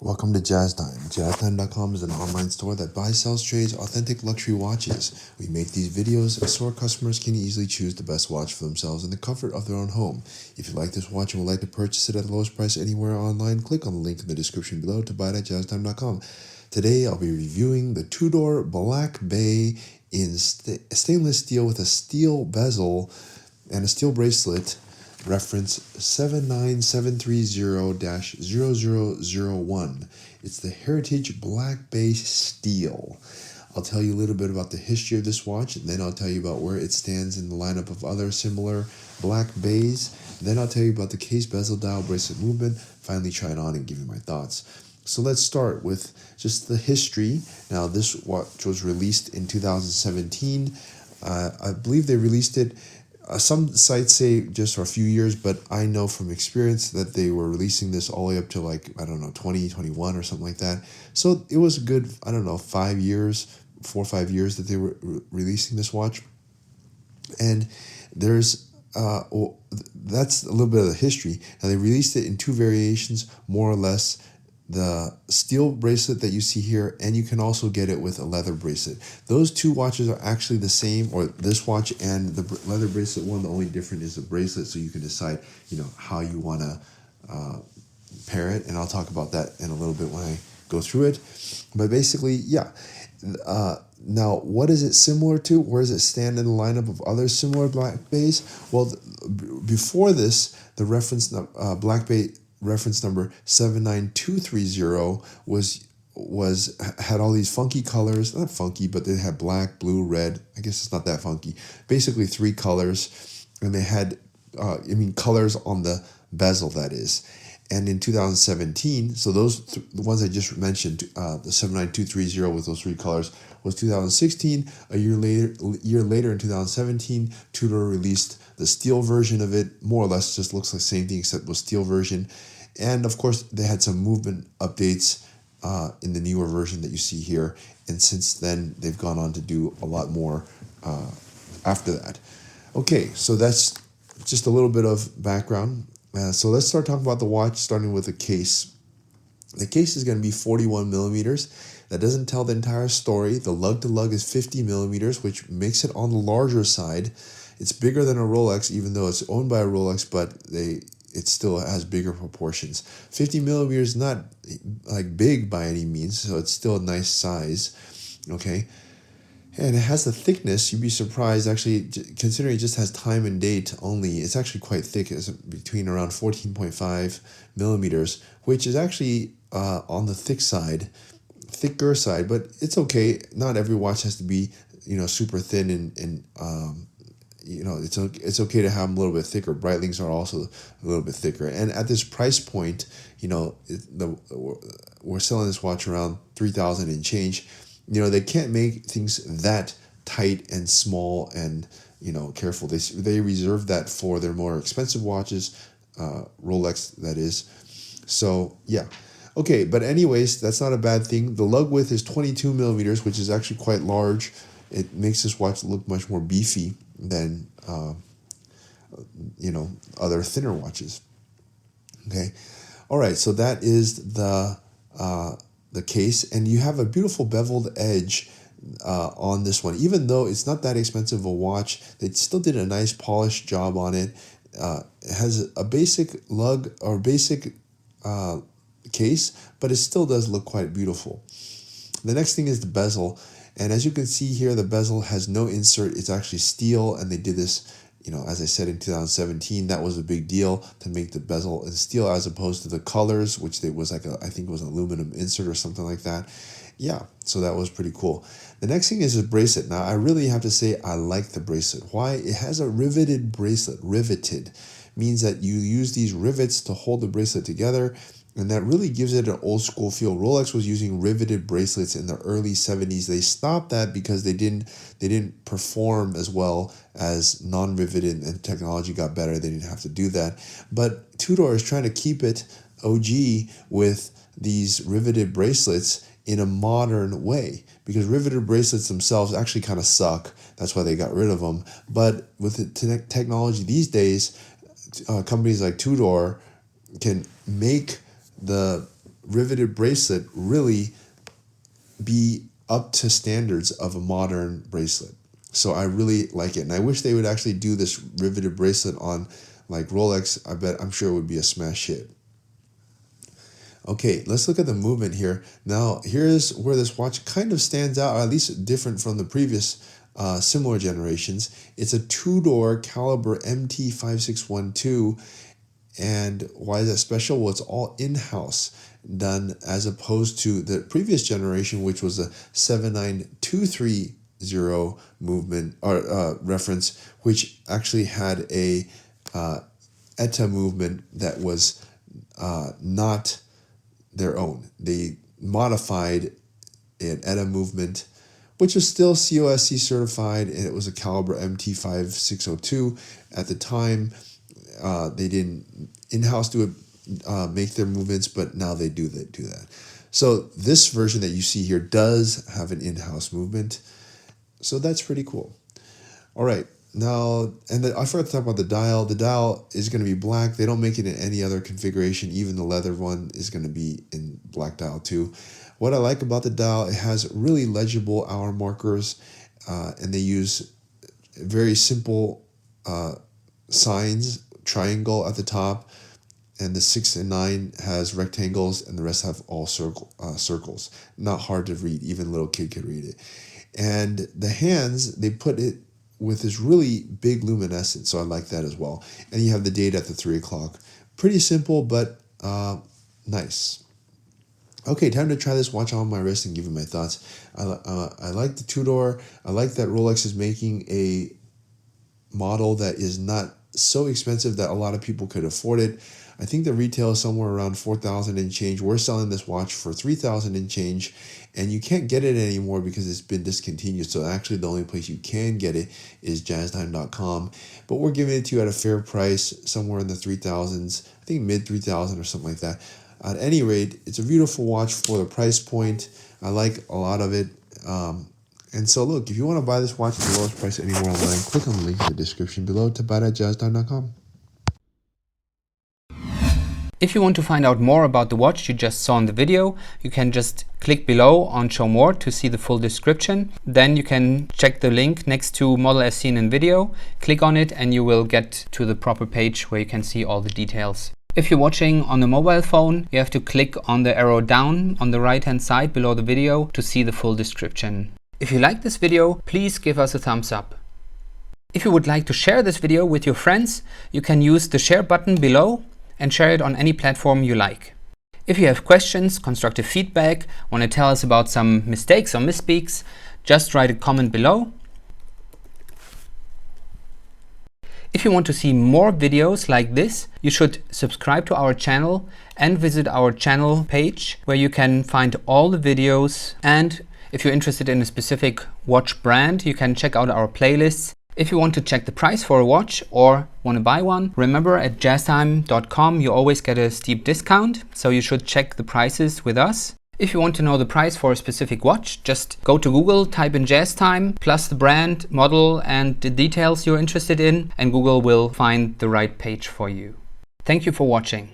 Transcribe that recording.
Welcome to Jazz Time. JazzTime.com is an online store that buys, sells, trades authentic luxury watches. We make these videos so our customers can easily choose the best watch for themselves in the comfort of their own home. If you like this watch and would like to purchase it at the lowest price anywhere online, click on the link in the description below to buy it at JazzTime.com. Today I'll be reviewing the Tudor Black Bay in stainless steel with a steel bezel and a steel bracelet. Reference 79730-0001. It's the Heritage Black Bay Steel. I'll tell you a little bit about the history of this watch, and then I'll tell you about where it stands in the lineup of other similar Black Bays. Then I'll tell you about the case, bezel, dial, bracelet movement, finally try it on and give you my thoughts. So let's start with just the history. Now, this watch was released in 2017. I believe they released it. Some sites say just for a few years, but I know from experience that they were releasing this all the way up to 2021 or something like that. So it was a good, 4 or 5 years that they were releasing this watch. And there's, that's a little bit of the history. Now they released it in two variations, more or less. The steel bracelet that you see here, and you can also get it with a leather bracelet. Those two watches are actually the same, or this watch and the leather bracelet one, the only difference is the bracelet, so you can decide, how you want to pair it, and I'll talk about that in a little bit when I go through it. But basically, yeah. Now, what is it similar to? Where does it stand in the lineup of other similar Black Bays? Well, before this, the reference Black Bay reference number 79230 had all these funky colors. Not funky, but they had black, blue, red. I guess it's not that funky. Basically 3 colors, and they had colors on the bezel, that is. And in 2017, so those the ones I just mentioned, the 79230 with those 3 colors was 2016. A year later in 2017, Tudor released the steel version of it. More or less just looks like the same thing except with steel version. And of course, they had some movement updates in the newer version that you see here. And since then, they've gone on to do a lot more after that. Okay, so that's just a little bit of background. So let's start talking about the watch, starting with the case. The case is going to be 41 millimeters. That doesn't tell the entire story. The lug-to-lug is 50 millimeters, which makes it on the larger side. It's bigger than a Rolex, even though it's owned by a Rolex, but it still has bigger proportions. 50 millimeters, not like big by any means, so it's still a nice size, okay? And it has the thickness, you'd be surprised, actually, considering it just has time and date only, it's actually quite thick. It's between around 14.5 millimeters, which is actually on the thicker side, but it's okay. Not every watch has to be, super thin and it's okay to have them a little bit thicker. Breitlings are also a little bit thicker. And at this price point, we're selling this watch around $3,000 and change. They can't make things that tight and small and, careful. They reserve that for their more expensive watches, Rolex, that is. So, yeah. Okay, but anyways, that's not a bad thing. The lug width is 22 millimeters, which is actually quite large. It makes this watch look much more beefy than, other thinner watches. Okay. All right. So that is the case, and you have a beautiful beveled edge on this one. Even though it's not that expensive a watch, they still did a nice polished job on it. It has a basic lug or basic case, but it still does look quite beautiful. The next thing is the bezel. And as you can see here, the bezel has no insert. It's actually steel, and they did this, as I said, in 2017. That was a big deal to make the bezel in steel as opposed to the colors, which was I think it was an aluminum insert or something like that. Yeah, so that was pretty cool. The next thing is a bracelet. Now, I really have to say I like the bracelet. Why? It has a riveted bracelet. Riveted means that you use these rivets to hold the bracelet together, and that really gives it an old school feel. Rolex was using riveted bracelets in the early 70s. They stopped that because they didn't perform as well as non-riveted, and technology got better. They didn't have to do that. But Tudor is trying to keep it OG with these riveted bracelets in a modern way, because riveted bracelets themselves actually kind of suck. That's why they got rid of them. But with the technology these days, companies like Tudor can make the riveted bracelet really be up to standards of a modern bracelet. So I really like it, and I wish they would actually do this riveted bracelet on like Rolex. I'm sure it would be a smash hit. Okay, let's look at the movement here. Now, here's where this watch kind of stands out, or at least different from the previous similar generations. It's a Tudor caliber MT5612, and why is that special? Well, it's all in-house done, as opposed to the previous generation, which was a 79230 movement or reference, which actually had a ETA movement that was not their own. They modified an ETA movement, which was still COSC certified, and it was a caliber MT5602 at the time. They didn't in-house do it, make their movements, but now they do that. So this version that you see here does have an in-house movement. So that's pretty cool. All right, now, and I forgot to talk about the dial. The dial is going to be black. They don't make it in any other configuration. Even the leather one is going to be in black dial too. What I like about the dial, it has really legible hour markers, and they use very simple signs, triangle at the top, and the 6 and 9 has rectangles, and the rest have all circles. Not hard to read, even a little kid could read it. And the hands, they put it with this really big luminescence, so I like that as well. And you have the date at the 3 o'clock. Pretty simple, but nice. Okay, time to try this watch on my wrist and give you my thoughts. I like the Tudor. I like that Rolex is making a model that is not so expensive that a lot of people could afford it. I think the retail is somewhere around 4,000 and change. We're selling this watch for 3,000 and change, and you can't get it anymore because it's been discontinued. So actually the only place you can get it is jazztime.com, but we're giving it to you at a fair price, somewhere in the 3,000s, I think mid 3,000 or something like that. At any rate, it's a beautiful watch for the price point. I like a lot of it. And so look, if you want to buy this watch at the lowest price anywhere online, click on the link in the description below to buy it at jazztime.com. If you want to find out more about the watch you just saw in the video, you can just click below on Show More to see the full description. Then you can check the link next to Model as seen in video, click on it, and you will get to the proper page where you can see all the details. If you're watching on a mobile phone, you have to click on the arrow down on the right hand side below the video to see the full description. If you like this video, please give us a thumbs up. If you would like to share this video with your friends, you can use the share button below and share it on any platform you like. If you have questions, constructive feedback, want to tell us about some mistakes or misspeaks, just write a comment below. If you want to see more videos like this, you should subscribe to our channel and visit our channel page where you can find all the videos. And if you're interested in a specific watch brand, you can check out our playlists. If you want to check the price for a watch or want to buy one, remember at jazztime.com you always get a steep discount, so you should check the prices with us. If you want to know the price for a specific watch, just go to Google, type in JazzTime, plus the brand, model, and the details you're interested in, and Google will find the right page for you. Thank you for watching.